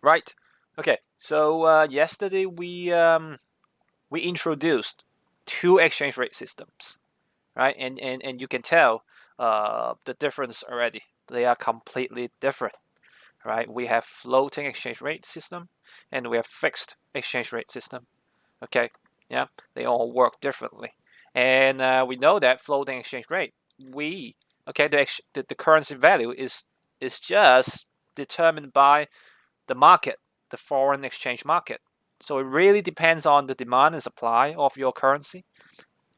Right. Okay. So yesterday we introduced two exchange rate systems, right? And you can tell the difference already. They are completely different, right? We have floating exchange rate system, and we have fixed exchange rate system. Okay. Yeah. They all work differently, and we know that floating exchange rate, we okay the currency value is just determined by the market, the foreign exchange market. So it really depends on the demand and supply of your currency.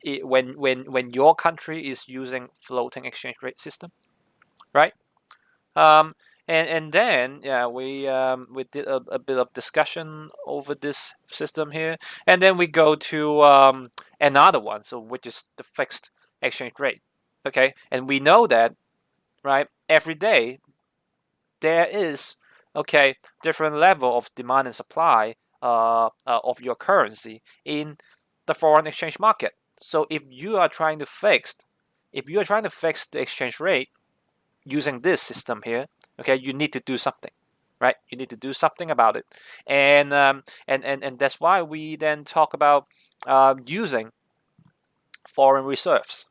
When your country is using floating exchange rate system, right? Um, and then yeah, we did a bit of discussion over this system here, and then we go to another one, so which is the fixed exchange rate. Okay, and we know that right every day there is okay different level of demand and supply of your currency in the foreign exchange market. So if you are trying to fix the exchange rate using this system here, okay, you need to do something, right? You need to do something about it, and that's why we then talk about using foreign reserves,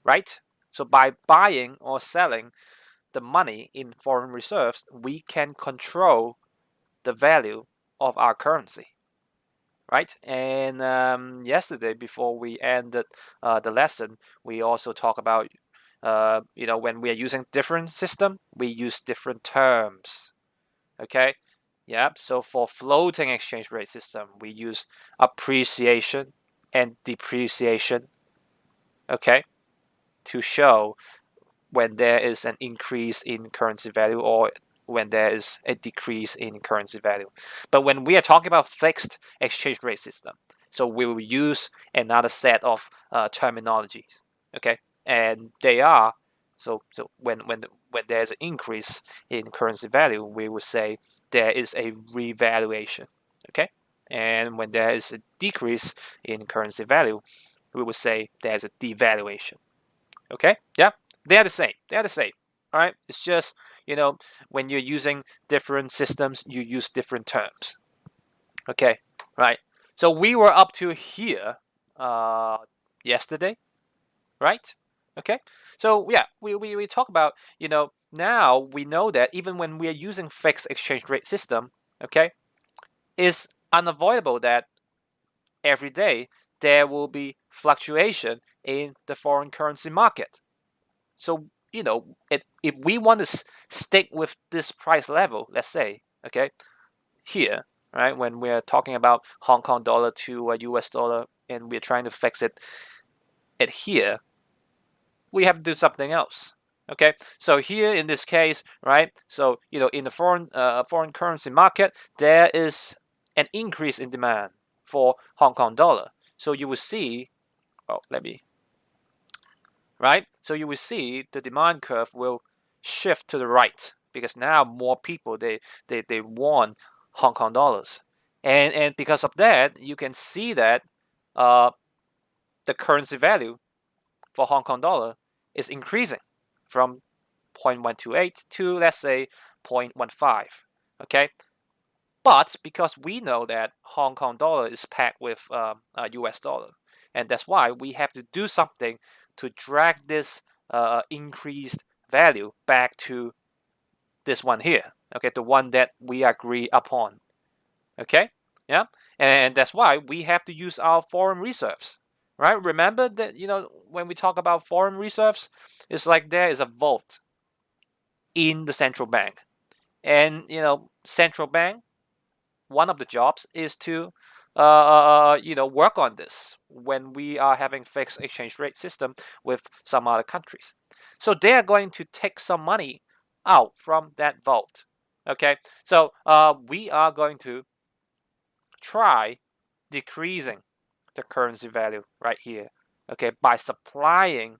right? So by buying or selling the money in foreign reserves, we can control the value of our currency, right? And yesterday, before we ended the lesson, we also talk about when we are using different system, we use different terms. Okay, yeah. So for floating exchange rate system, we use appreciation and depreciation. Okay, to show when there is an increase in currency value or when there is a decrease in currency value. But when we are talking about fixed exchange rate system, so we will use another set of terminologies. Okay, and they are so when there's an increase in currency value, we will say there is a revaluation. Okay, and when there is a decrease in currency value, we will say there's a devaluation. Okay, yeah, they are the same. They are the same. All right. It's just when you're using different systems, you use different terms. Okay, right. So we were up to here uh, yesterday, right? Okay. So yeah, we talk about now we know that even when we are using fixed exchange rate system, okay, it's unavoidable that every day there will be fluctuation in the foreign currency market. So if we want to stick with this price level, let's say, okay, here, right, when we're talking about Hong Kong dollar to a US dollar and we're trying to fix it at here, we have to do something else. Okay, so here in this case, right, so in the foreign currency market, there is an increase in demand for Hong Kong dollar. So you will see, oh, let me right? So you will see the demand curve will shift to the right because now more people they want Hong Kong dollars, and because of that you can see that uh, the currency value for Hong Kong dollar is increasing from 0.128 to let's say 0.15. Okay, but because we know that Hong Kong dollar is pegged with US dollar, and that's why we have to do something to drag this increased value back to this one here. Okay, the one that we agree upon. Okay, yeah, and that's why we have to use our foreign reserves. Right? Remember that when we talk about foreign reserves, it's like there is a vault in the central bank, and central bank one of the jobs is to work on this when we are having fixed exchange rate system with some other countries. So they are going to take some money out from that vault. Okay, so we are going to try decreasing the currency value right here. Okay, by supplying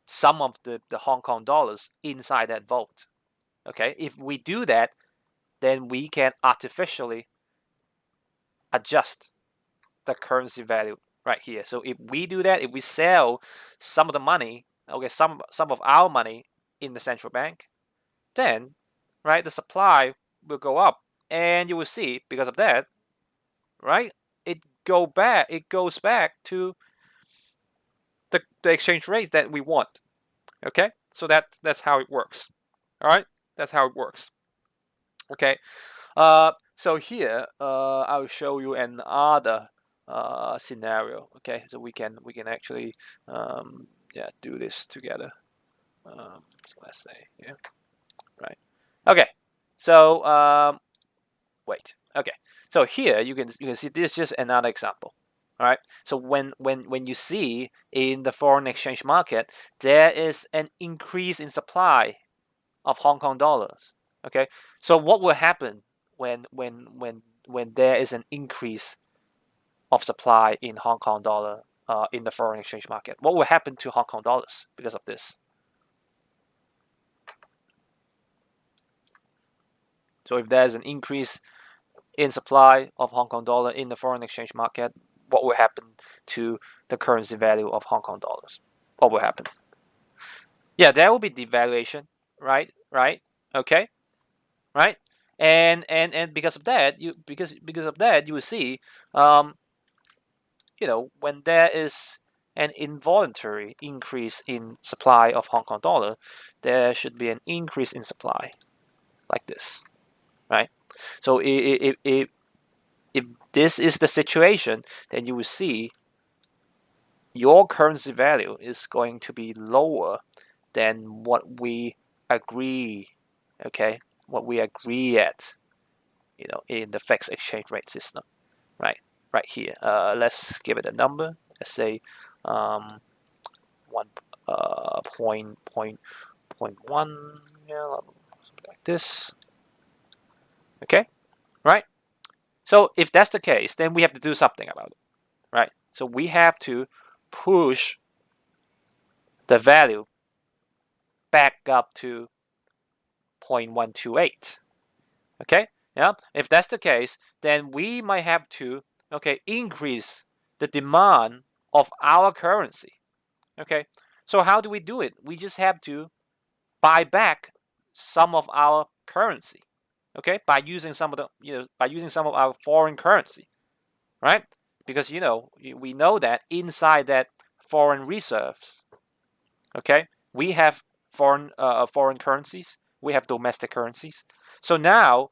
some of the Hong Kong dollars inside that vault. Okay, if we do that, then we can artificially adjust the currency value right here. So if we do that, if we sell some of the money, okay, some of our money in the central bank, then right, the supply will go up, and you will see because of that, right, it goes back to the exchange rate that we want. Okay, so that's how it works. All right, that's how it works. Okay, so here I'll show you another scenario. Okay, so we can actually yeah, do this together. So let's say yeah, right. Okay, so wait. Okay, so here you can see this is just another example. All right. So when you see in the foreign exchange market there is an increase in supply of Hong Kong dollars. Okay. So what will happen when there is an increase of supply in Hong Kong dollar in the foreign exchange market? What will happen to Hong Kong dollars because of this? So if there's an increase in supply of Hong Kong dollar in the foreign exchange market, what will happen to the currency value of Hong Kong dollars? What will happen? Yeah, there will be devaluation, right? Right? Okay, right? And because of that, because of that, you will see, um, when there is an involuntary increase in supply of Hong Kong dollar, there should be an increase in supply, like this, right? So if this is the situation, then you will see your currency value is going to be lower than what we agree, okay, what we agree at, in the fixed exchange rate system, right? Right here. Let's give it a number. Let's say 1 point 1, yeah, something like this. Okay, right? So if that's the case, then we have to do something about it, right? So we have to push the value back up to 0.128. Okay, yeah. If that's the case, then we might have to increase the demand of our currency. Okay, so how do we do it? We just have to buy back some of our currency. Okay, by using some of our foreign currency, right? Because we know that inside that foreign reserves, okay, we have foreign currencies, we have domestic currencies. So now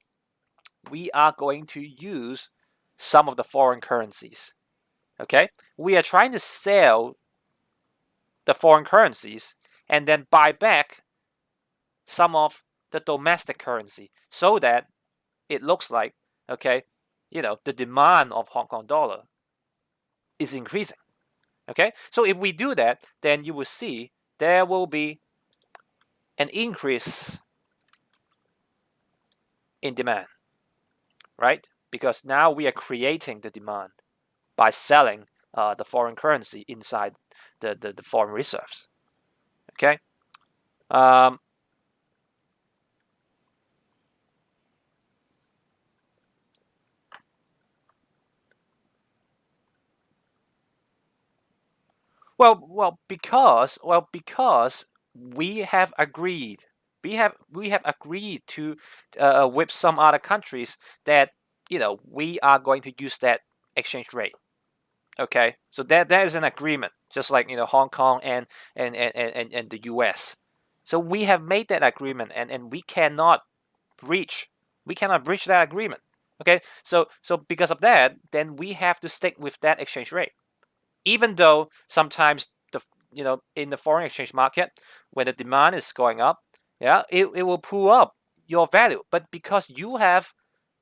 we are going to use some of the foreign currencies. Okay, we are trying to sell the foreign currencies and then buy back some of the domestic currency so that it looks like, the demand of Hong Kong dollar is increasing. Okay, so if we do that, then you will see there will be an increase in demand, right? Because now we are creating the demand by selling the foreign currency inside the foreign reserves. Okay. Um, because we have agreed, we have agreed to with some other countries that we are going to use that exchange rate. Okay, so that is an agreement, just like Hong Kong and the U.S. So we have made that agreement, and we cannot breach that agreement. Okay, so because of that, then we have to stick with that exchange rate, even though sometimes in the foreign exchange market, when the demand is going up, yeah, it will pull up your value, but because you have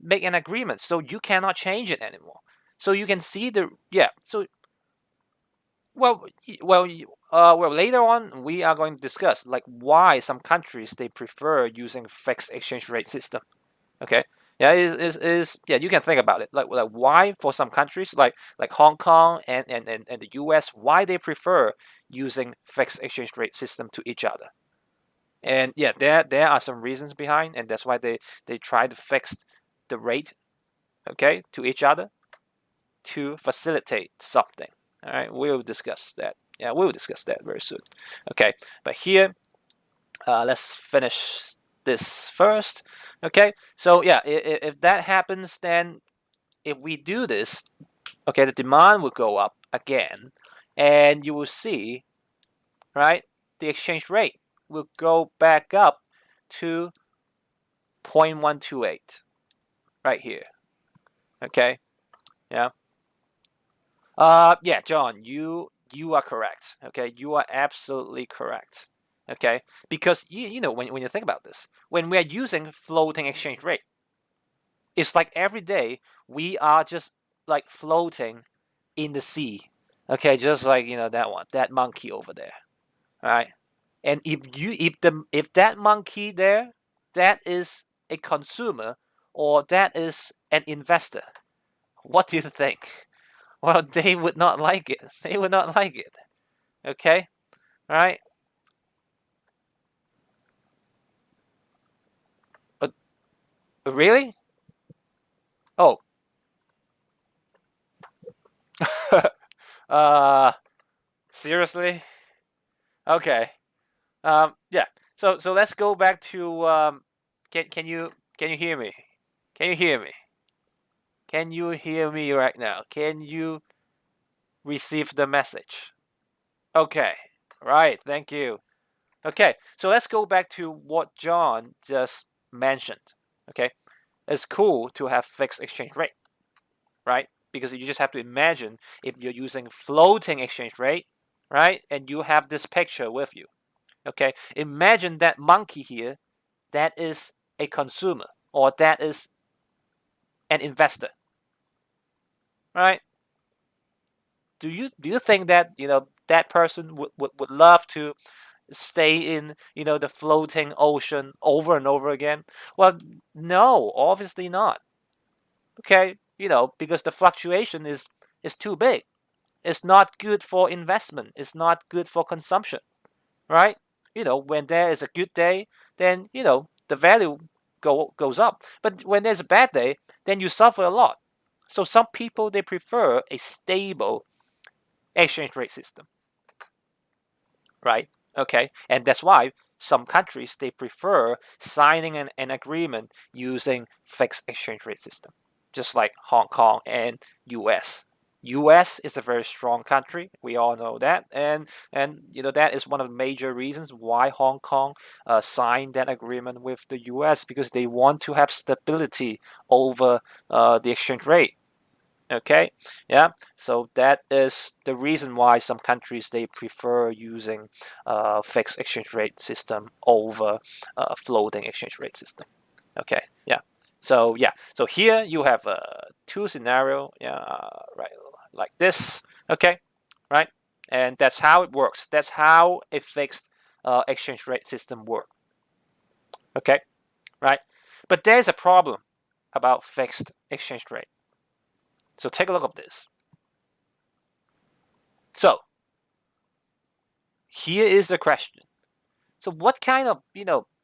made an agreement, so you cannot change it anymore. So you can see the yeah. So well, later on we are going to discuss like why some countries they prefer using fixed exchange rate system. Okay, yeah, is yeah, you can think about it like why for some countries like Hong Kong and the US, why they prefer using fixed exchange rate system to each other. And yeah, there are some reasons behind, and that's why they try to fix the rate, okay, to each other to facilitate something. All right, we'll discuss that. Yeah, we'll discuss that very soon. Okay, but here let's finish this first. Okay, so yeah, if that happens, then if we do this, okay, the demand will go up again, and you will see, right, the exchange rate will go back up to 0.128 right here. Okay, yeah. Yeah, John, you are correct. Okay, you are absolutely correct. Okay, because you know when you think about this, when we are using floating exchange rate, it's like every day we are just like floating in the sea. Okay, just like that monkey over there, right? And if that monkey there, that is a consumer or that is an investor, what do you think? Well, they would not like it. They would not like it. Okay, all right. But really? Oh, uh, seriously? Okay. Yeah. So let's go back to can you hear me? Can you hear me? Can you hear me right now? Can you receive the message? Okay. Right. Thank you. Okay. So let's go back to what John just mentioned. Okay. It's cool to have fixed exchange rate, right? Because you just have to imagine if you're using floating exchange rate, right? And you have this picture with you. Okay. Imagine that monkey here, that is a consumer or that is an investor, right? Do you think that that person would love to stay in the floating ocean over and over again? Well, no, obviously not. Okay, because the fluctuation is too big. It's not good for investment. It's not good for consumption, right? When there is a good day, then the value goes up. But when there's a bad day, then you suffer a lot. So some people they prefer a stable exchange rate system, right? Okay, and that's why some countries they prefer signing an agreement using fixed exchange rate system, just like Hong Kong and US. US is a very strong country. We all know that, and that is one of the major reasons why Hong Kong signed that agreement with the US because they want to have stability over the exchange rate. Okay, yeah, so that is the reason why some countries they prefer using fixed exchange rate system over floating exchange rate system. Okay, yeah. So here you have two scenario, yeah, right, like this. Okay, right, and that's how it works. That's how a fixed exchange rate system works. Okay, right, but there's a problem about fixed exchange rate. So take a look at this. So here is the question. So what kind of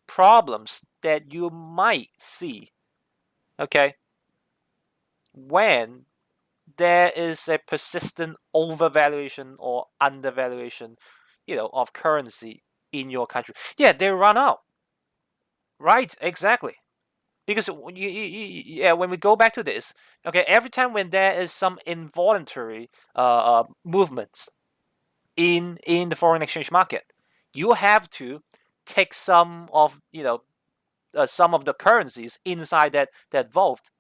problems that you might see, okay, when there is a persistent overvaluation or undervaluation, of currency in your country? Yeah, they run out. Right, exactly. Because yeah, when we go back to this, okay, every time when there is some involuntary movements in the foreign exchange market, you have to take some of the currencies inside that vault,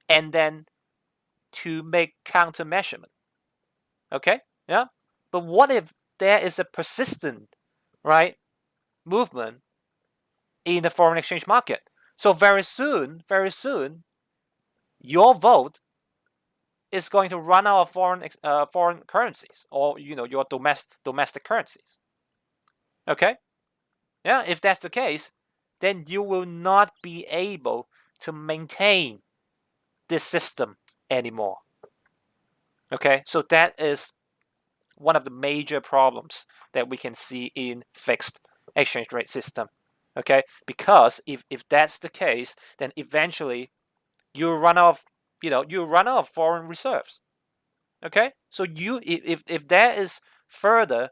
and then to make counter measurement. Okay, yeah. But what if there is a persistent, right, movement in the foreign exchange market? So very soon, your vote is going to run out of foreign currencies, or your domestic currencies. Okay, yeah. If that's the case, then you will not be able to maintain this system anymore. Okay, so that is one of the major problems that we can see in fixed exchange rate system. Okay, because if that's the case, then eventually you run out of foreign reserves. Okay, so if there is further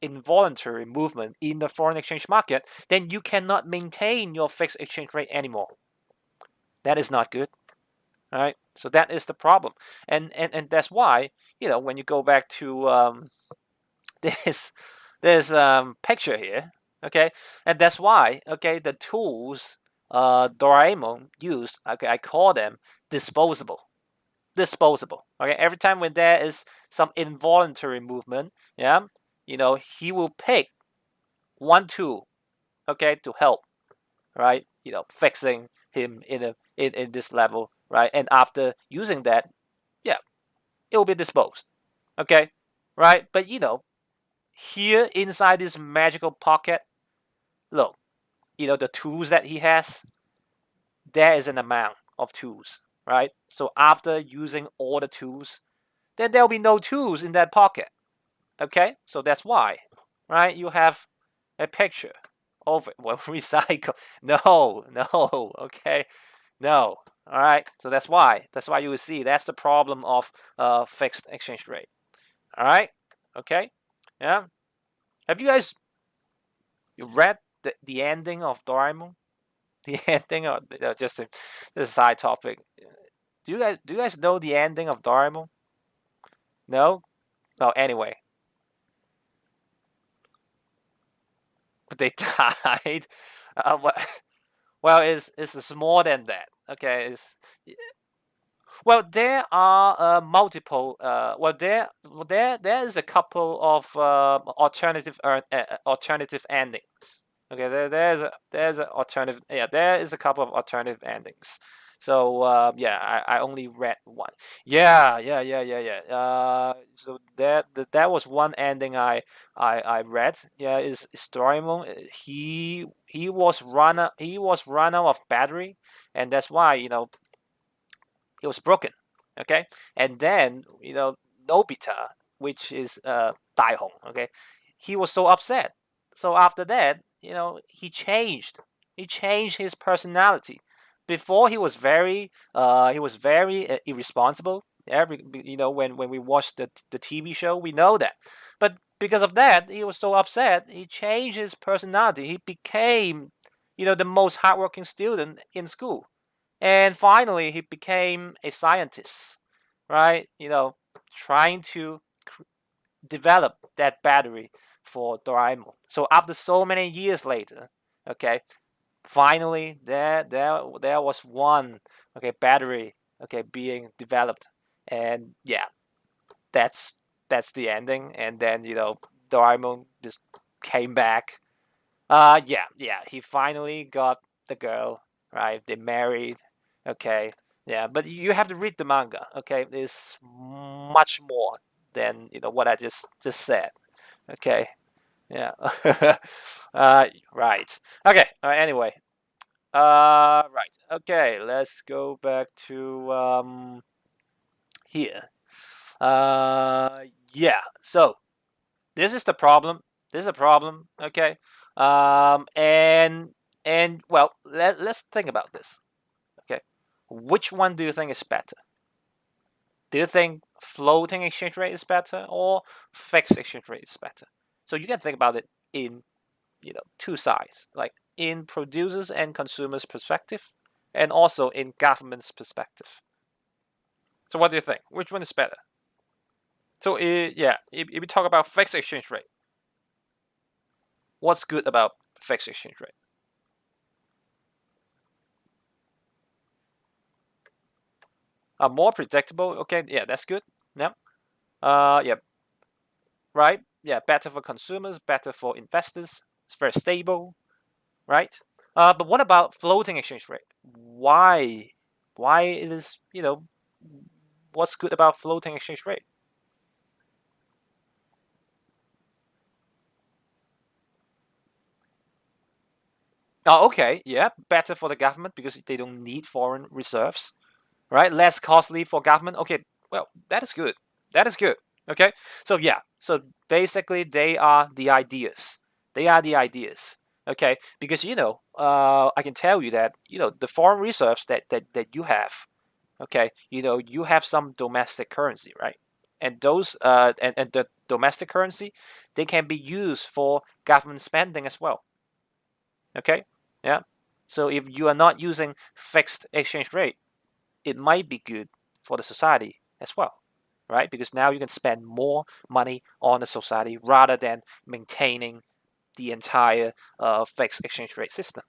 involuntary movement in the foreign exchange market, then you cannot maintain your fixed exchange rate anymore. That is not good. All right, so that is the problem, and that's why, when you go back to this picture here, okay, and that's why, okay, the tools Doraemon used, okay, I call them disposable. Okay, every time when there is some involuntary movement, yeah, he will pick one tool, okay, to help, right, fixing him in this level, right, and after using that, yeah, it will be disposed, okay, right, but here inside this magical pocket, look, the tools that he has, there is an amount of tools, right? So after using all the tools, then there'll be no tools in that pocket, okay? So that's why, right? You have a picture of it. Well, recycle. No, okay? No, all right? So that's why you will see that's the problem of fixed exchange rate, all right? Okay, yeah. Have you guys read the ending of Doraemon? The ending of just a side topic. Do you guys know the ending of Doraemon? No. Well, anyway, they died. Well, it's more than that. Okay, well, there are multiple. There is a couple of alternative endings. Okay, there's a alternative. Yeah, there is a couple of alternative endings. So yeah, I only read one. Yeah. So that was one ending I read. Yeah, is Doraemon. He was run out of battery, and that's why it was broken. Okay, and then Nobita, which is Daihong. Okay, he was so upset. So after that, he changed his personality. Before he was very irresponsible. When we watched the TV show, we know that. But because of that, he was so upset. He changed his personality. He became, the most hardworking student in school. And finally, he became a scientist, right? Trying to develop that battery for Doraemon. So after so many years later, okay, finally there was one, okay, battery, okay, being developed, and yeah, that's the ending. And then Doraemon just came back. Yeah, he finally got the girl, right? They married. Okay, yeah, but you have to read the manga. Okay, it's much more than what I just said. Okay, yeah. Right. Okay. Anyway. Right. Okay. Let's go back to here. Uh, yeah. So this is the problem. This is a problem. Okay. And well, let's think about this. Okay. Which one do you think is better? Do you think floating exchange rate is better or fixed exchange rate is better? So you can think about it in two sides, like in producers and consumers perspective, and also in government's perspective. So what do you think? Which one is better? So yeah, if we talk about fixed exchange rate, what's good about fixed exchange rate? More predictable. Okay, yeah, that's good. Yeah. Yeah. Right. Yeah, better for consumers, better for investors. It's very stable, right? But what about floating exchange rate? Why? Why it is? What's good about floating exchange rate? Oh, okay. Yeah, better for the government because they don't need foreign reserves, right? Less costly for government. Okay, well, that is good. That is good. Okay, so yeah, so basically they are the ideas. They are the ideas. Okay, because I can tell you that the foreign reserves that you have. Okay, you have some domestic currency, right? And those and domestic currency, they can be used for government spending as well. Okay, yeah. So if you are not using fixed exchange rate, it might be good for the society as well, right? Because now you can spend more money on the society rather than maintaining the entire fixed exchange rate system.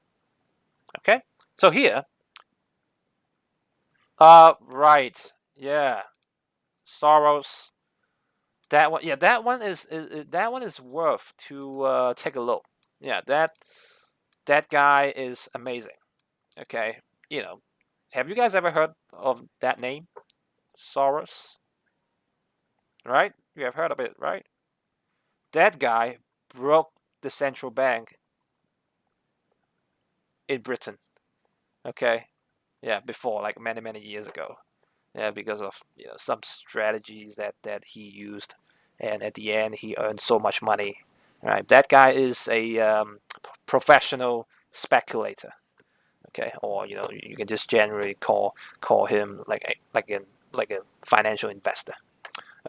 Okay, so here, right, yeah, Soros. That one, yeah, that one is worth to take a look. Yeah, that guy is amazing. Okay, you know, have you guys ever heard of that name, Soros? Right, you have heard of it, right? That guy broke the central bank in Britain. Okay, yeah, before, like, many years ago. Yeah, because of some strategies that he used, and at the end he earned so much money. Right, that guy is a professional speculator. Okay, or you can just generally call him like a financial investor.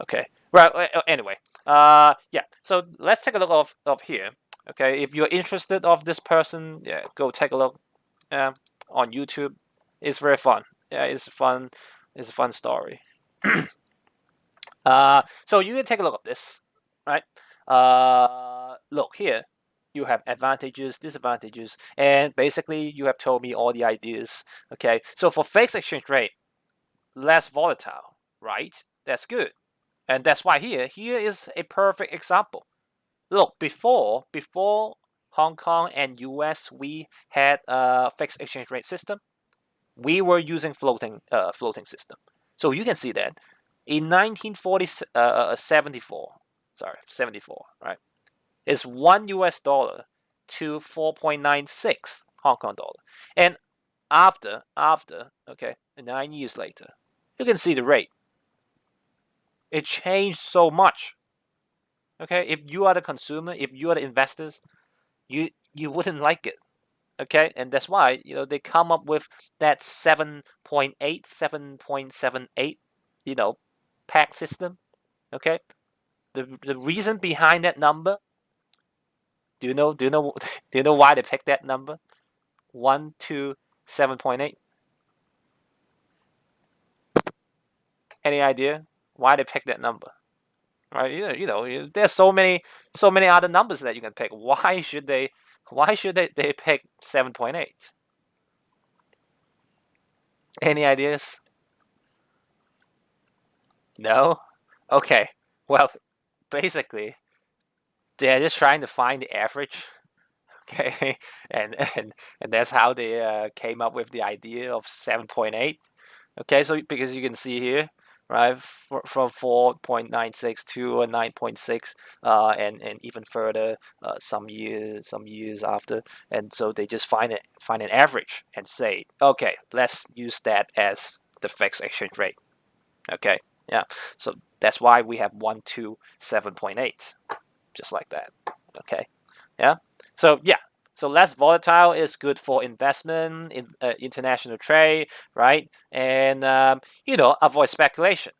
Okay, right. Anyway, yeah. So let's take a look of here. Okay, if you're interested of this person, yeah, go take a look uh, on YouTube. It's very fun. Yeah, it's fun. It's a fun story. So you can take a look at this, right? Look here. You have advantages, disadvantages, and basically you have told me all the ideas. Okay, so for fixed exchange rate, less volatile, right? That's good, and that's why here is a perfect example. Look, before Hong Kong and US, we had a fixed exchange rate system. We were using floating system. So you can see that in 1940 74, sorry, 74, right? It's $1 to 4.96 Hong Kong dollar. And after, okay, 9 years later, you can see the rate. It changed so much. Okay, if you are the consumer, if you are the investors, you wouldn't like it. Okay, and that's why they come up with that 7.8, 7.78, pack system. Okay, the reason behind that number, do you know do you know why they picked that number, 1 to 7.8? Any idea why they picked that number? Right, there's so many other numbers that you can pick. Why should they pick 7.8? Any ideas? No. Okay, well, basically they're just trying to find the average. Okay, and that's how they came up with the idea of 7.8. Okay, so because you can see here, right, from 4.96 to 9.6, and even further, some years after, and so they just find an average and say, okay, let's use that as the fixed exchange rate. Okay, yeah, so that's why we have 1 to 7.8, just like that. Okay, yeah, so yeah. So less volatile is good for investment, in international trade, right? And avoid speculation.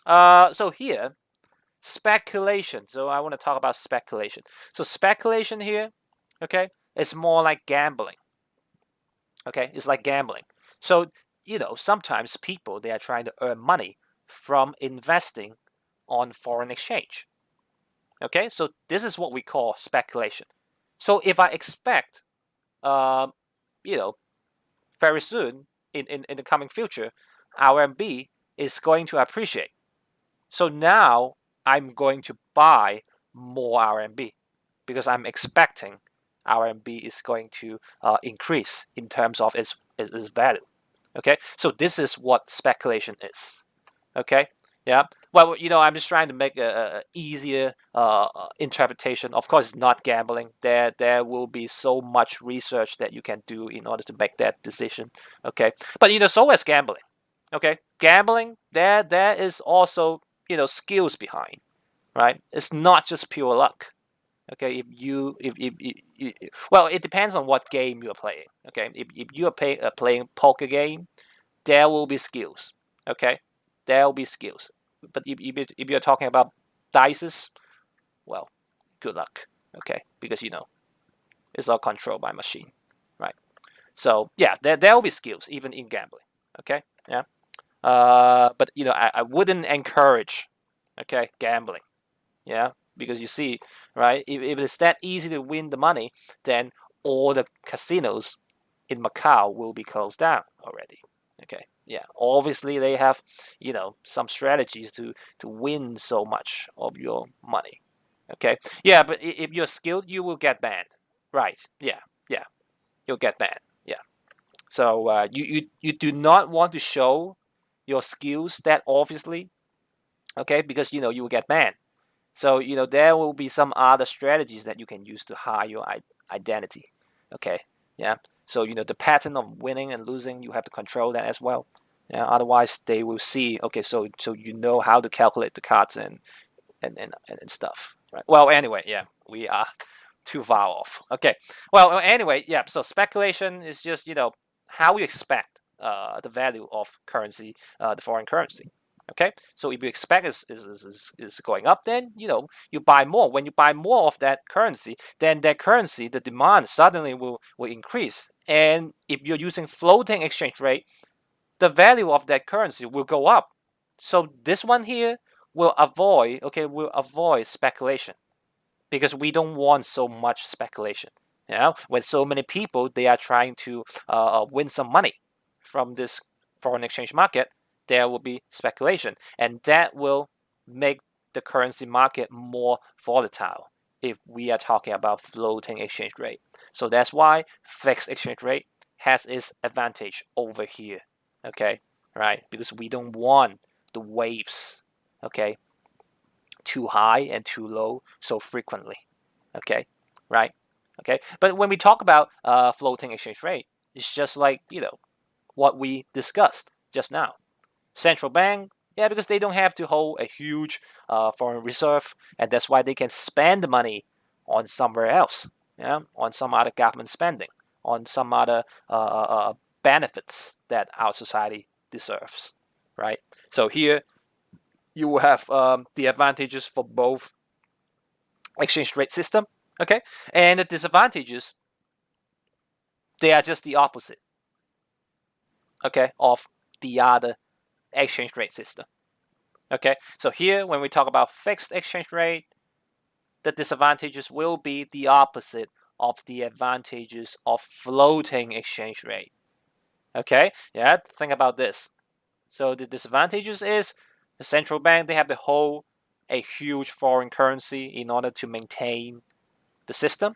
So here, speculation. So I want to talk about speculation. So speculation here, okay, it's more like gambling. Okay, it's like gambling. So sometimes people, they are trying to earn money from investing on foreign exchange. Okay, so this is what we call speculation. So if I expect, um, you know, very soon in the coming future, RMB is going to appreciate. So now I'm going to buy more RMB because I'm expecting RMB is going to increase in terms of its value. Okay, so this is what speculation is. Okay, yeah. Well, I'm just trying to make a easier interpretation. Of course, it's not gambling. There will be so much research that you can do in order to make that decision. Okay, but so is gambling. Okay, gambling, there is also skills behind, right? It's not just pure luck. Okay, well, it depends on what game you're playing. Okay, if you are playing poker game, there will be skills. Okay, there will be skills. But if you're talking about dices, well, good luck. Okay, because it's all controlled by machine, right? So yeah, there will be skills even in gambling. Okay, yeah. But I wouldn't encourage, okay, gambling. Yeah, because you see, right? If it's that easy to win the money, then all the casinos in Macau will be closed down already. Okay, yeah. Obviously, they have, some strategies to win so much of your money. Okay, yeah. But if you're skilled, you will get banned. Right? Yeah, yeah. You'll get banned. Yeah. So you do not want to show your skills that obviously, okay, because you will get banned. So there will be some other strategies that you can use to hide your identity. Okay, yeah. So the pattern of winning and losing, you have to control that as well. Yeah. Otherwise, they will see. Okay, so you know how to calculate the cards and stuff. Right. Well, anyway, yeah, we are too far off. Okay. Well, anyway, yeah. So speculation is just how you expect the value of currency, the foreign currency. Okay, so if you expect is going up, then you buy more. When you buy more of that currency, then that currency, the demand suddenly will increase. And if you're using floating exchange rate, the value of that currency will go up. So this one here will avoid speculation because we don't want so much speculation. When so many people they are trying to win some money from this foreign exchange market, there will be speculation, and that will make the currency market more volatile if we are talking about floating exchange rate. So that's why fixed exchange rate has its advantage over here. Okay, right? Because we don't want the waves, okay, too high and too low so frequently. Okay, right? Okay, but when we talk about floating exchange rate, it's just like what we discussed just now. Central bank, yeah, because they don't have to hold a huge foreign reserve, and that's why they can spend the money on somewhere else. Yeah, on some other government spending, on some other benefits that our society deserves. Right. So here you will have the advantages for both exchange rate system. Okay, and the disadvantages, they are just the opposite. Okay, of the other exchange rate system. Okay, so here when we talk about fixed exchange rate, the disadvantages will be the opposite of the advantages of floating exchange rate. Okay, yeah, think about this. So the disadvantages is the central bank, they have to hold a huge foreign currency in order to maintain the system,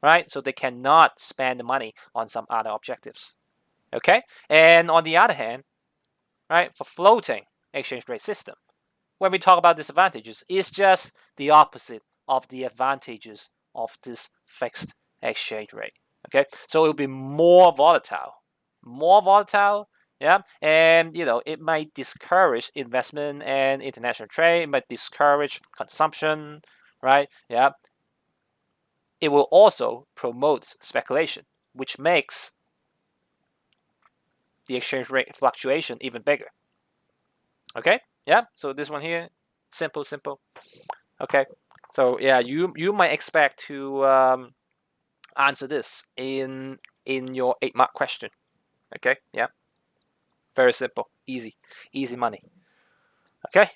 right? So they cannot spend the money on some other objectives. Okay, and on the other hand, right, for floating exchange rate system, when we talk about disadvantages, it's just the opposite of the advantages of this fixed exchange rate. Okay, so it will be more volatile. Yeah, and it might discourage investment and international trade. It might discourage consumption, right? Yeah, it will also promote speculation, which makes the exchange rate fluctuation even bigger. Okay, yeah. So this one here, simple. Okay, so yeah, you might expect to answer this in your 8 mark question. Okay, yeah, very simple, easy money. Okay,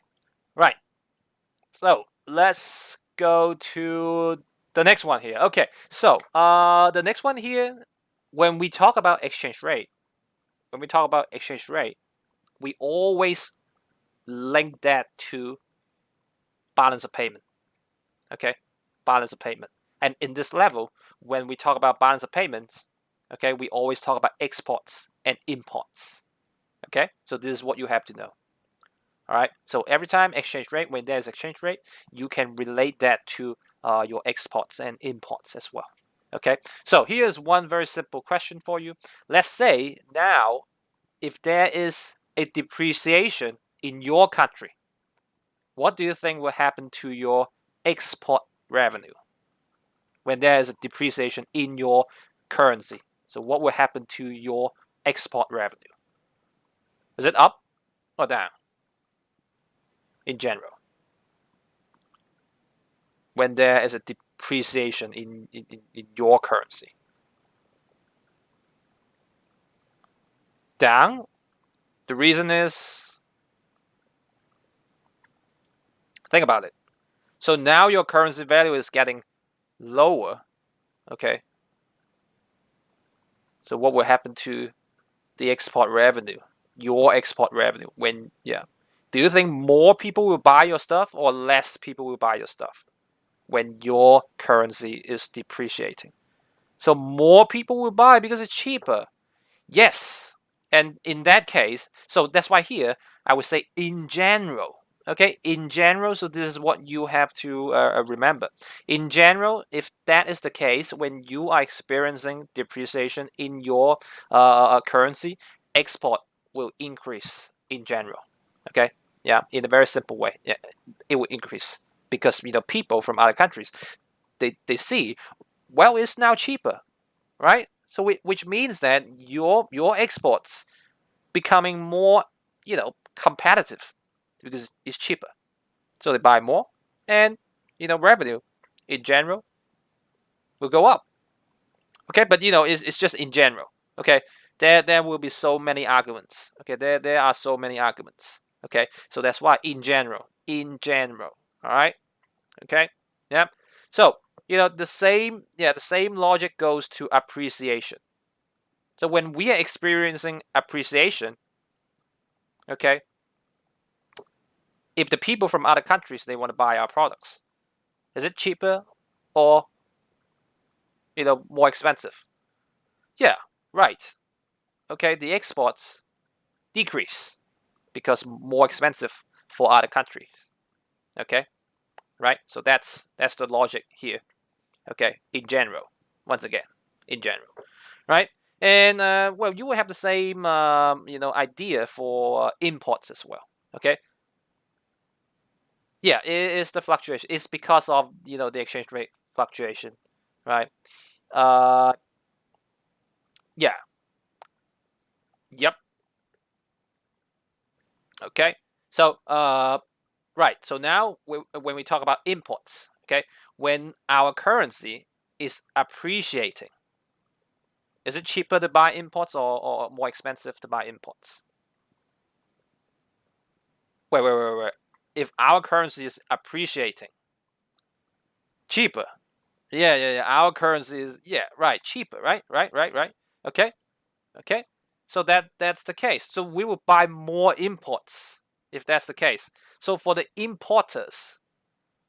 right. So let's go to the next one here. Okay, so the next one here, when we talk about exchange rate, we always link that to balance of payment. Okay, balance of payment. And in this level, when we talk about balance of payments, okay, we always talk about exports and imports. Okay, so this is what you have to know. All right, so every time exchange rate, when there's exchange rate, you can relate that to your exports and imports as well. Okay, so here's one very simple question for you. Let's say now, if there is a depreciation in your country, what do you think will happen to your export revenue when there is a depreciation in your currency? So what will happen to your export revenue? Is it up or down in general? when there is a depreciation in your currency? Down. The reason is, think about it. So now your currency value is getting lower. Okay. So what will happen to the export revenue? Your export revenue when do you think more people will buy your stuff or less people will buy your stuff when your currency is depreciating? So more people will buy because it's cheaper. Yes. And in that case, so that's why here I would say in general. Okay, in general, so this is what you have to remember. In general, if that is the case, when you are experiencing depreciation in your currency, export will increase in general. Okay, yeah, in a very simple way, yeah, it will increase because people from other countries they see, well, it's now cheaper, right? So which means that your exports becoming more competitive because it's cheaper. So they buy more, and revenue in general will go up. Okay, but it's just in general. Okay, there will be so many arguments. Okay, there are so many arguments. Okay, so that's why in general. All right. Okay. Yep. So the same logic goes to appreciation. So when we are experiencing appreciation, okay, if the people from other countries they want to buy our products, is it cheaper or more expensive? Yeah, right. Okay, the exports decrease because more expensive for other countries. Okay, right. So that's the logic here. Okay, in general, once again, in general, right? And well, you will have the same idea for imports as well. Okay, yeah, it is the fluctuation. It's because of the exchange rate fluctuation, right? Uh, yeah, yep. Okay. So right. So now when we talk about imports, okay, when our currency is appreciating, is it cheaper to buy imports or more expensive to buy imports? Wait. If our currency is appreciating, cheaper. Yeah. Our currency is right, cheaper, right. Okay. Okay. So that's the case. So we will buy more imports if that's the case. So for the importers,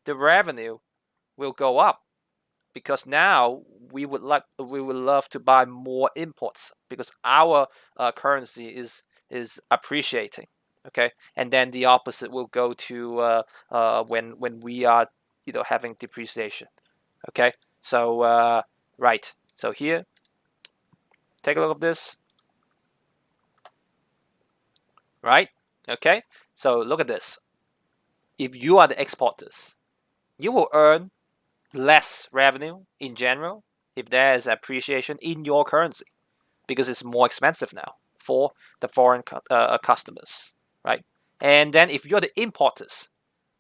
the revenue will go up because now we would love to buy more imports because our currency is appreciating. Okay, and then the opposite will go to when we are having depreciation. Okay, so right. So here, take a look at this. Right. Okay. So look at this. If you are the exporters, you will earn less revenue in general if there is appreciation in your currency because it's more expensive now for the foreign customers, right? And then if you're the importers,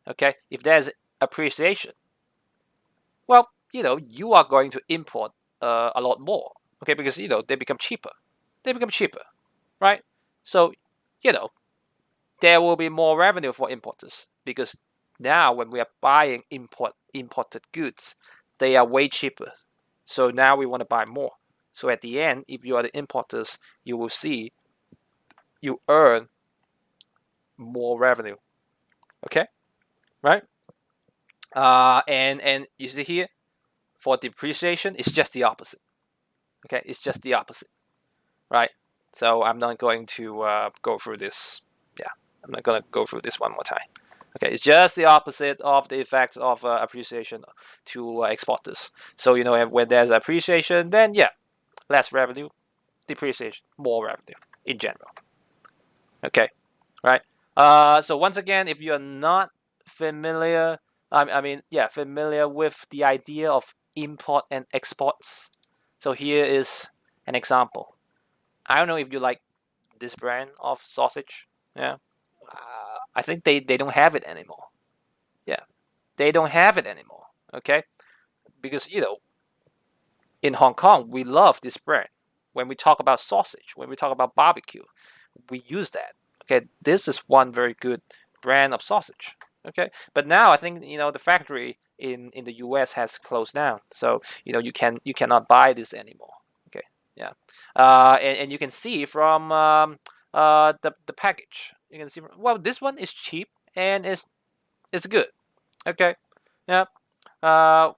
okay, if there's appreciation, well, you are going to import a lot more, okay, because they become cheaper, right? So you know there will be more revenue for importers because now when we are buying imported goods, they are way cheaper. So now we want to buy more. So at the end, if you are the importers, you will see you earn more revenue. Okay, right? And you see here for depreciation, it's just the opposite. Okay, it's just the opposite, right? So I'm not going to go through this. Yeah, I'm not going to go through this one more time. Okay, it's just the opposite of the effects of appreciation to exporters. So when there's appreciation, then less revenue, depreciation, more revenue in general. Okay, right? So once again, if you're not familiar, familiar with the idea of import and exports, so here is an example. I don't know if you like this brand of sausage. Yeah, I think they don't have it anymore. Yeah, they don't have it anymore. Okay, because in Hong Kong we love this brand. When we talk about sausage, when we talk about barbecue, we use that. Okay, this is one very good brand of sausage. Okay, but now I think the factory in the U.S. has closed down, so you cannot buy this anymore. Okay, yeah, and you can see from the package, you can see well this one is cheap and it's good. Okay, yeah, uh,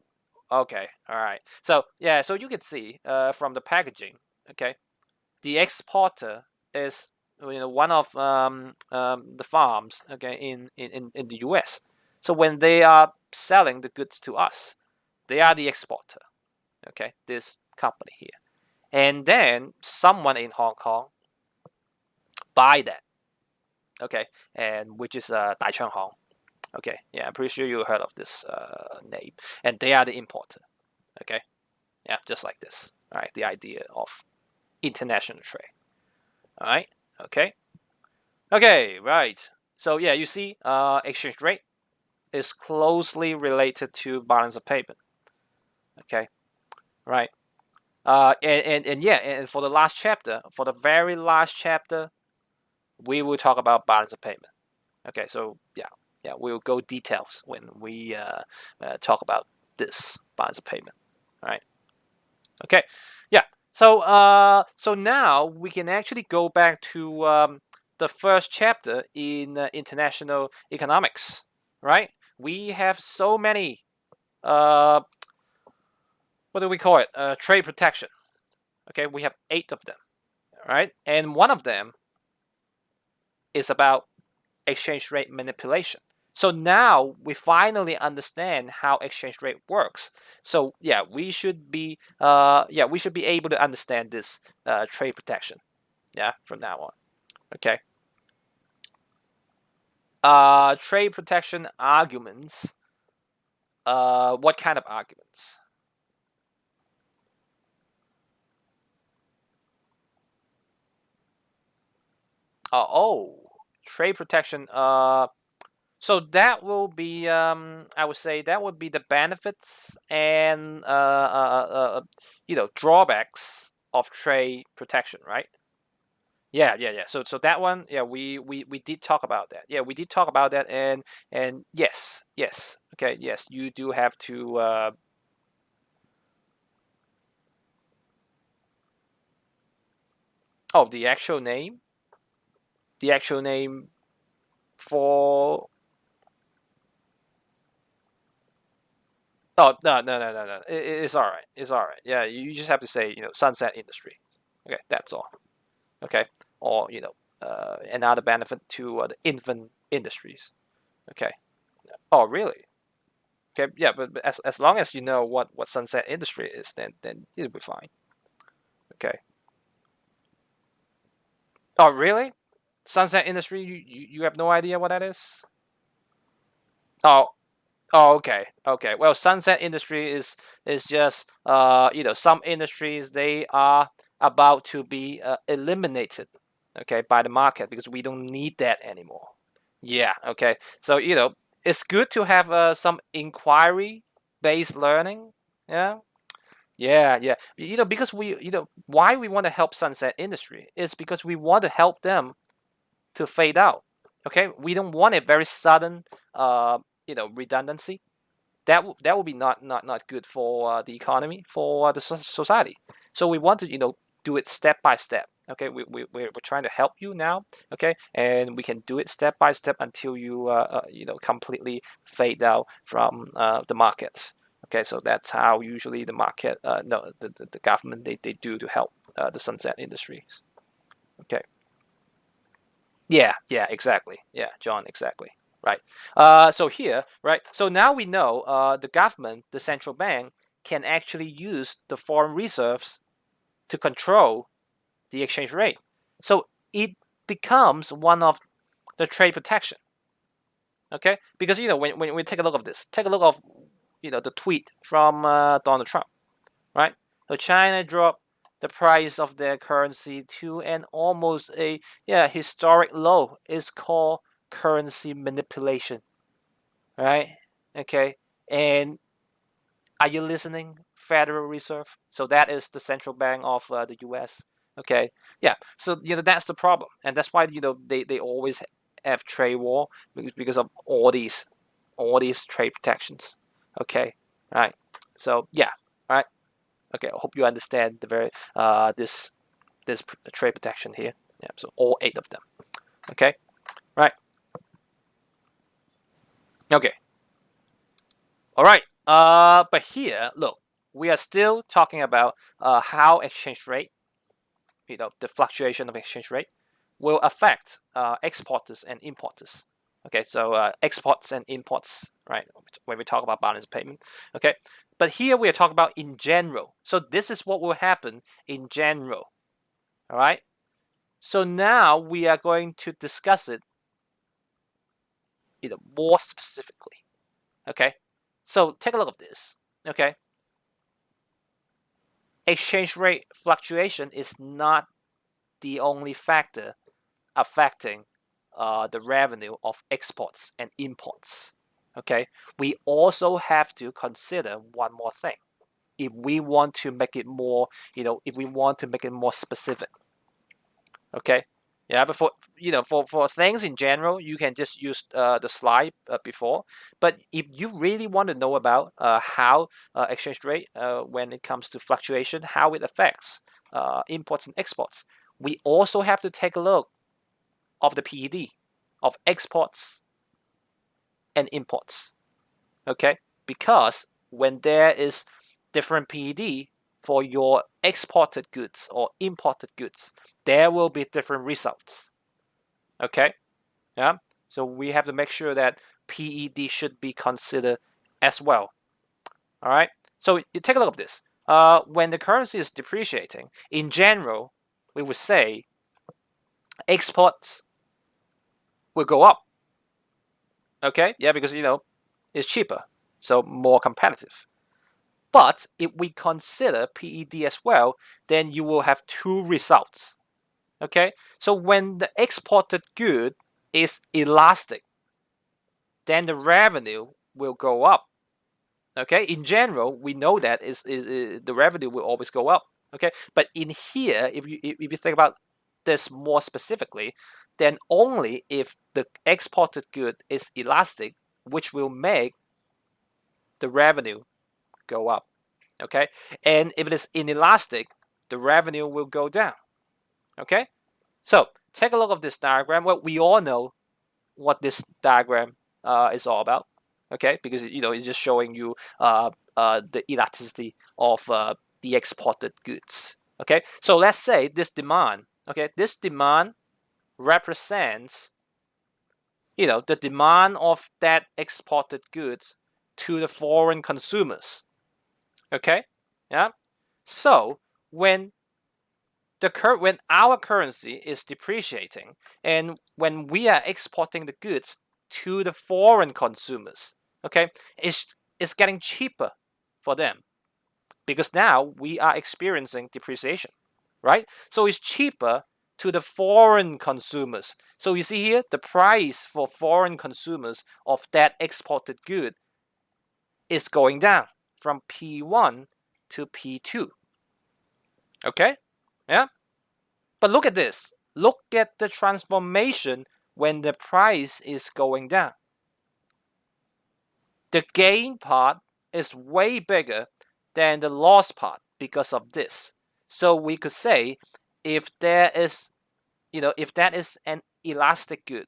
okay, all right. So yeah, so you can see from the packaging. Okay, the exporter is one of the farms, okay, in the US. So when they are selling the goods to us, they are the exporter, okay, this company here. And then someone in Hong Kong buy that, okay, and which is Dai Cheng Hong. Okay, yeah, I'm pretty sure you heard of this name. And they are the importer, okay, yeah, just like this. All right, the idea of international trade. All right, okay. Okay, right. So yeah, you see, exchange rate is closely related to balance of payment. Okay, right. And yeah, and for the last chapter, for the very last chapter, we will talk about balance of payment. Okay, so yeah, we'll go details when we talk about this balance of payment. All right. Okay. Yeah. So now we can actually go back to the first chapter in international economics, right? We have so many uh, what do we call it? Trade protection. Okay, we have 8 of them, right? And one of them is about exchange rate manipulation. So now we finally understand how exchange rate works. So yeah, we should be able to understand this trade protection. Yeah, from now on. Okay. Trade protection arguments. What kind of arguments? Trade protection. So that will be, I would say, that would be the benefits and drawbacks of trade protection, right? Yeah. So that one, yeah, we did talk about that. Yeah, we did talk about that, and yes, okay, yes, you do have to. Oh, the actual name for. Oh no. It's all right. It's all right. Yeah, you just have to say sunset industry. Okay, that's all. Okay, or another benefit to the infant industries. Okay. Oh really? Okay, yeah, but as long as you know what sunset industry is, then it'll be fine. Okay. Oh really? Sunset industry? You have no idea what that is? Oh oh okay. Well, sunset industry is just some industries they are about to be eliminated, okay, by the market because we don't need that anymore. Yeah, okay. So it's good to have some inquiry based learning. Yeah. Yeah. Because why we want to help sunset industry is because we want to help them to fade out. Okay, we don't want a very sudden, redundancy. That will be not good for the economy, for the society. So we want to do it step by step. Okay, we're trying to help you now. Okay, and we can do it step by step until you completely fade out from the market. Okay, so that's how usually the market, no, the government they do to help the sunset industries. Okay. Yeah, exactly. Yeah, John, exactly. Right. So here, right. So now we know the government, the central bank, can actually use the foreign reserves to control the exchange rate. So it becomes one of the trade protection. Okay, because when we take a look of this, take a look of the tweet from Donald Trump, right? So China dropped the price of their currency to an almost a historic low. It's called currency manipulation, right? Okay, and Are you listening? Federal Reserve. So that is the central bank of the U.S. Okay, yeah. So that's the problem, and that's why they always have trade war because of all these trade protections. Okay, right. So yeah, right. Okay, I hope you understand the very this trade protection here. Yeah. So all 8 of them. Okay, right. Okay. All right. But here, look, we are still talking about how exchange rate, the fluctuation of exchange rate, will affect exporters and importers. Okay, so exports and imports, right? When we talk about balance of payment. Okay, but here we are talking about in general. So this is what will happen in general. All right. So now we are going to discuss it, more specifically. Okay. So take a look at this. Okay. Exchange rate fluctuation is not the only factor affecting the revenue of exports and imports. Okay, we also have to consider one more thing. If we want to make it more, if we want to make it more specific. Okay, yeah, but for things in general, you can just use the slide before. But if you really want to know about how exchange rate, when it comes to fluctuation, how it affects imports and exports, we also have to take a look of the PED of exports and imports. Okay, because when there is different PED for your exported goods or imported goods, there will be different results. Okay, yeah. So we have to make sure that PED should be considered as well. All right. So you take a look at this. When the currency is depreciating, in general, we would say exports will go up. Okay, yeah, because it's cheaper, so more competitive. But if we consider PED as well, then you will have 2 results. Okay, so when the exported good is elastic, then the revenue will go up. Okay, in general, we know that is the revenue will always go up. Okay, but in here, if you think about this more specifically, then only if the exported good is elastic, which will make the revenue go up. Okay, and if it is inelastic, the revenue will go down. Okay, so take a look at this diagram. Well, we all know what this diagram is all about. Okay, because it's just showing you the elasticity of the exported goods. Okay, so let's say this demand. Okay, this demand represents the demand of that exported goods to the foreign consumers. Okay, yeah. So when when our currency is depreciating and when we are exporting the goods to the foreign consumers, okay, it's getting cheaper for them because now we are experiencing depreciation, right? So it's cheaper to the foreign consumers. So you see here, the price for foreign consumers of that exported good is going down from P1 to P2. Okay? Yeah? But look at this. Look at the transformation when the price is going down. The gain part is way bigger than the loss part because of this. So we could say if there is, if that is an elastic good,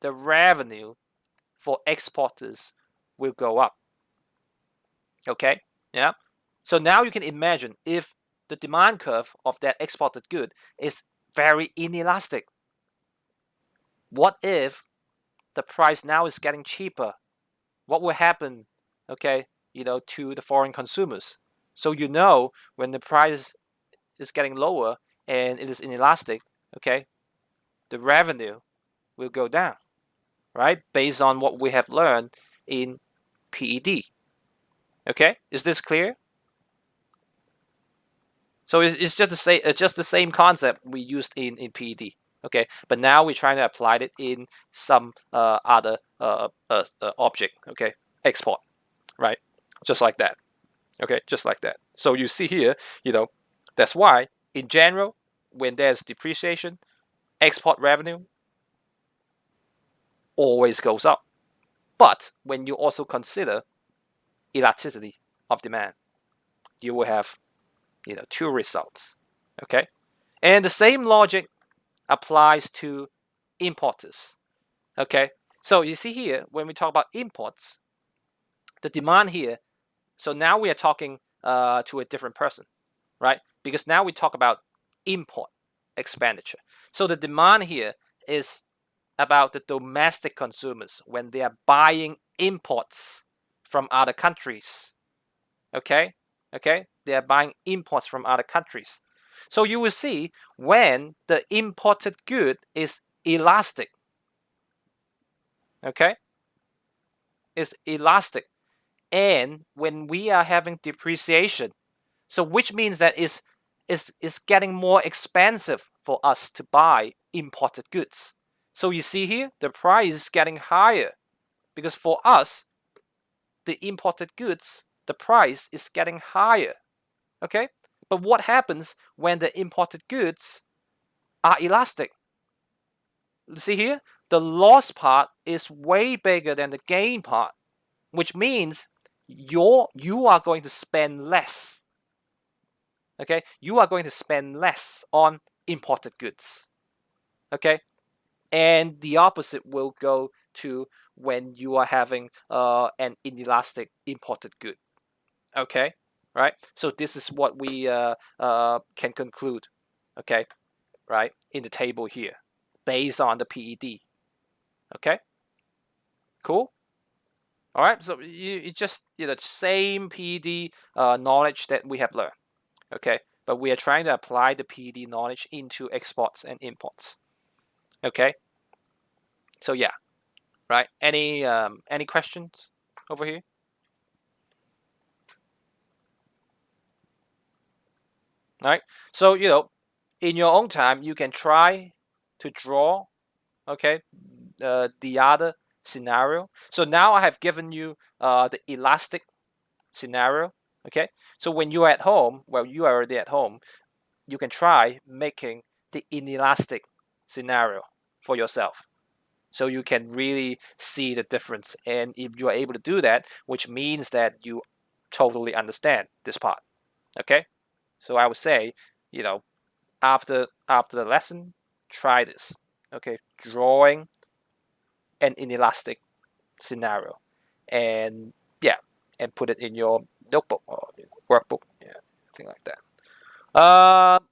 the revenue for exporters will go up. Okay? Yeah. So now you can imagine if the demand curve of that exported good is very inelastic. What if the price now is getting cheaper? What will happen, okay, to the foreign consumers? So when the price is getting lower and it is inelastic, okay, the revenue will go down, right? Based on what we have learned in PED. Okay, is this clear? So it's just the same concept we used in PED. Okay, but now we're trying to apply it in some other object. Okay, export, right? just like that. Okay, just like that. So you see here, that's why in general, when there's depreciation, export revenue always goes up. But when you also consider elasticity of demand, you will have two results. Okay, and the same logic applies to importers. Okay, so you see here when we talk about imports, the demand here. So now we are talking to a different person, right? Because now we talk about import expenditure. So the demand here is about the domestic consumers when they are buying imports from other countries. Okay? Okay? They are buying imports from other countries. So you will see when the imported good is elastic. Okay? Is elastic. And when we are having depreciation, so which means that is getting more expensive for us to buy imported goods. So you see here, the price is getting higher because for us, the imported goods, the price is getting higher. Okay? But what happens when the imported goods are elastic? See here, the loss part is way bigger than the gain part, which means you are going to spend less. Okay? You are going to spend less on imported goods. Okay? And the opposite will go to when you are having an inelastic imported good. Okay, right? So this is what we can conclude. Okay, right, in the table here, based on the PED. Okay, cool. All right, so you just the same PED knowledge that we have learned. Okay, but we are trying to apply the PED knowledge into exports and imports. Okay, so yeah, right. Any questions over here? All right. So in your own time, you can try to draw. Okay, the other scenario. So now I have given you the elastic scenario. Okay, so when you're at home, well, you are already at home, you can try making the inelastic scenario for yourself. So you can really see the difference. And if you are able to do that, which means that you totally understand this part. Okay, so I would say, after the lesson, try this. Okay, drawing an inelastic scenario, and yeah, and put it in your notebook or workbook, yeah, thing like that.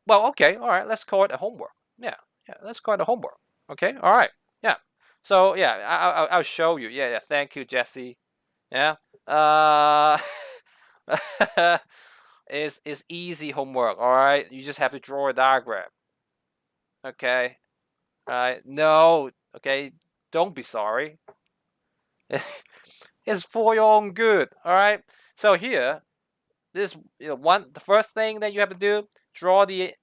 Well, okay, all right, let's call it a homework. Yeah, yeah, let's call it a homework. Okay, all right, yeah. So yeah, I'll show you. Yeah, yeah. Thank you, Jesse. Yeah. Uh, it's easy homework. All right, you just have to draw a diagram. Okay. All right. No. Okay. Don't be sorry. It's for your own good. All right. So here, this the first thing that you have to do, draw the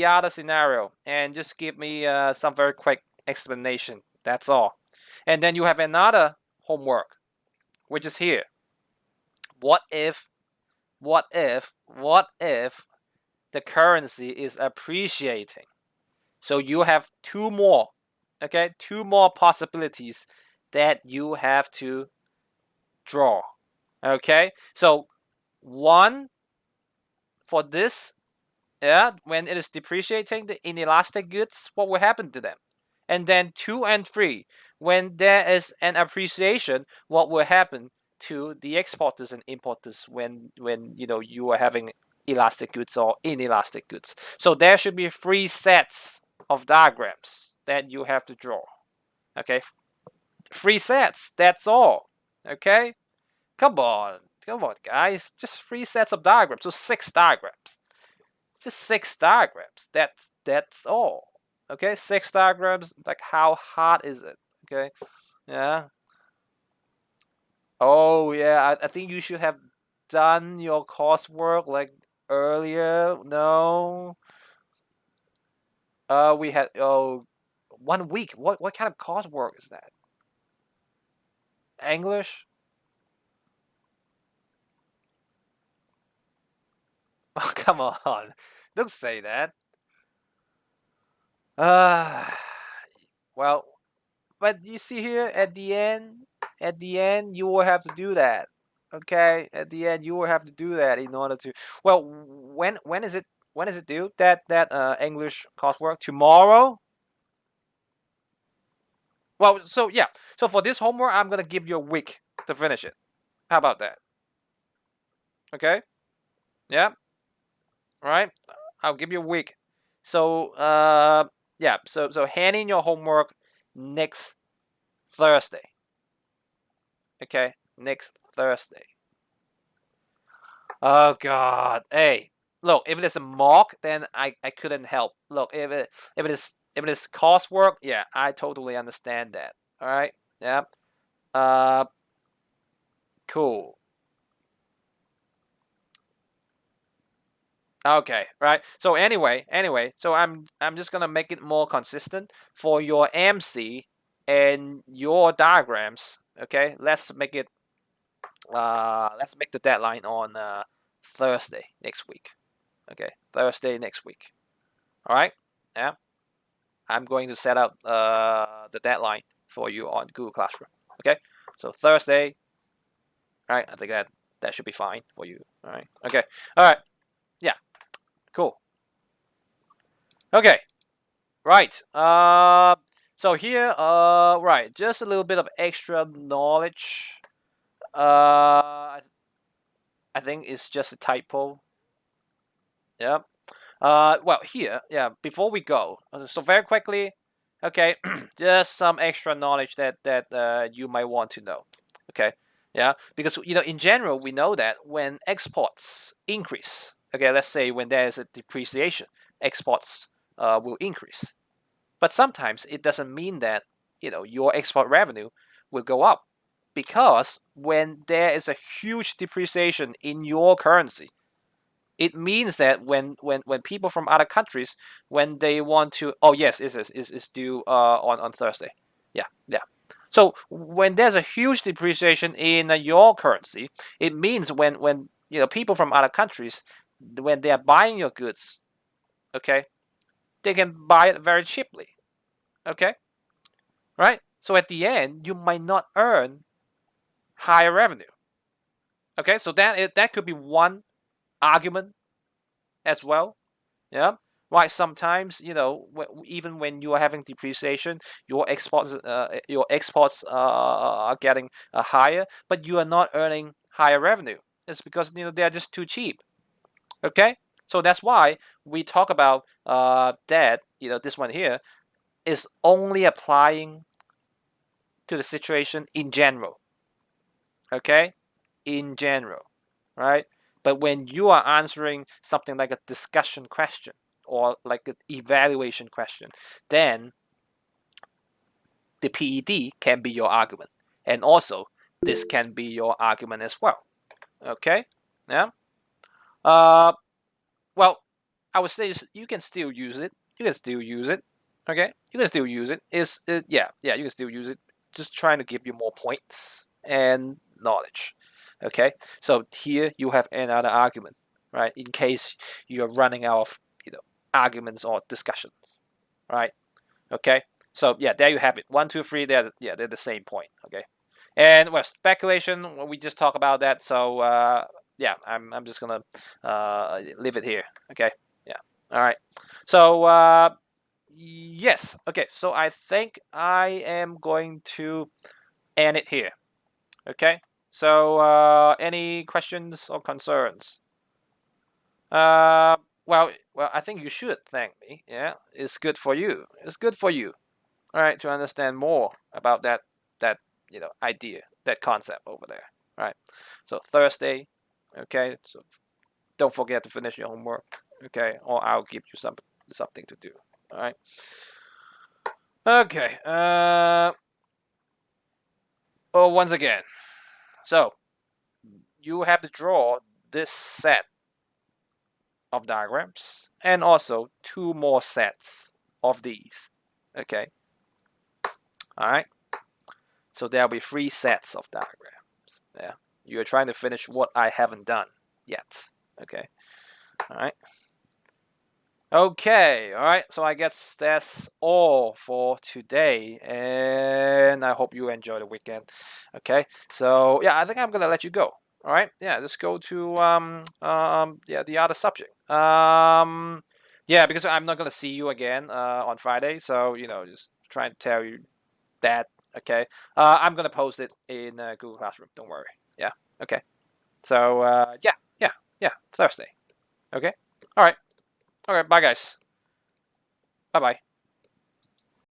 other scenario and just give me some very quick explanation. That's all. And then you have another homework, which is here. What if, what if the currency is appreciating? So you have two more, okay, two more possibilities that you have to draw. Okay, so one for this, yeah, when it is depreciating the inelastic goods, what will happen to them? And then 2 and 3, when there is an appreciation, what will happen to the exporters and importers when you are having elastic goods or inelastic goods? So there should be 3 sets of diagrams that you have to draw. Okay, 3 sets. That's all. Okay, come on, guys. Just 3 sets of diagrams. So 6 diagrams. Just 6 diagrams. That's all. Okay, 6 diagrams. Like how hard is it? Okay, yeah. Oh yeah, I think you should have done your coursework like earlier. No. We had 1 week. What kind of coursework is that? English? Oh, come on. Don't say that. Uh, well, but you see here at the end, you will have to do that. Okay, at the end, you will have to do that in order to. Well, when is it? When is it due? That English coursework tomorrow. Well, so yeah. So for this homework, I'm gonna give you a week to finish it. How about that? Okay. Yeah. All right. I'll give you a week. So yeah. So hand in your homework next Thursday. Okay. Next Thursday. Oh God. Hey. Look, if it is a mock, then I couldn't help. Look, if it is coursework, yeah, I totally understand that. All right. Yeah. Uh. Cool. Okay, right. So anyway, so I'm just gonna make it more consistent for your MC and your diagrams. Okay, let's make the deadline on Thursday next week. Okay, Thursday next week. All right. Yeah, I'm going to set up the deadline for you on Google Classroom. Okay, so Thursday. All right, I think that should be fine for you. All right. Okay. All right. Yeah. Cool. Okay. Right. So here, right, just a little bit of extra knowledge. I think it's just a typo. Yeah. Well, here, yeah. Before we go, so very quickly, okay, just some extra knowledge that you might want to know. Okay. Yeah, because in general, we know that when exports increase, okay, let's say when there is a depreciation, exports will increase. But sometimes it doesn't mean that your export revenue will go up, because when there is a huge depreciation in your currency, it means that when people from other countries, when they want to, oh yes, it's due on Thursday. Yeah, yeah. So when there's a huge depreciation in your currency, it means when people from other countries, when they are buying your goods, okay, they can buy it very cheaply. Okay, right? So at the end, you might not earn higher revenue. Okay, so that could be one argument as well. Yeah, right. Sometimes even when you are having depreciation, your exports are getting higher, but you are not earning higher revenue. It's because they are just too cheap. Okay, so that's why we talk about that. This one here is only applying to the situation in general. Okay, in general, right? But when you are answering something like a discussion question or like an evaluation question, then the PED can be your argument, and also this can be your argument as well. Okay, yeah. Uh, well, I would say you can still use it. You can still use it. Okay, you can still use it. Yeah, you can still use it. Just trying to give you more points and knowledge. Okay, so here you have another argument, right? In case you're running out of arguments or discussions, right? Okay, so yeah, there you have it. 1, 2, 3. They're the same point. Okay, and well, speculation. We just talked about that. So yeah, I'm just gonna leave it here. Okay, yeah. All right. So yes. Okay. So I think I am going to end it here. Okay. So any questions or concerns? Uh, well, I think you should thank me. Yeah, it's good for you. It's good for you. All right, to understand more about that idea, that concept over there. All right. So Thursday. Okay. So don't forget to finish your homework. Okay, or I'll give you something to do. All right. Okay. Oh, once again. So you have to draw this set of diagrams and also two more sets of these. Okay. All right. So there'll be three sets of diagrams. Yeah. You're trying to finish what I haven't done yet. Okay. All right. Okay, all right. So I guess that's all for today, and I hope you enjoy the weekend. Okay, so yeah, I think I'm gonna let you go. All right, yeah, let's go to yeah, the other subject. Yeah, because I'm not gonna see you again on Friday, so just trying to tell you that. Okay, I'm gonna post it in Google Classroom. Don't worry. Yeah. Okay. So yeah, yeah, yeah, Thursday. Okay. All right. All right. Bye, guys. Bye bye.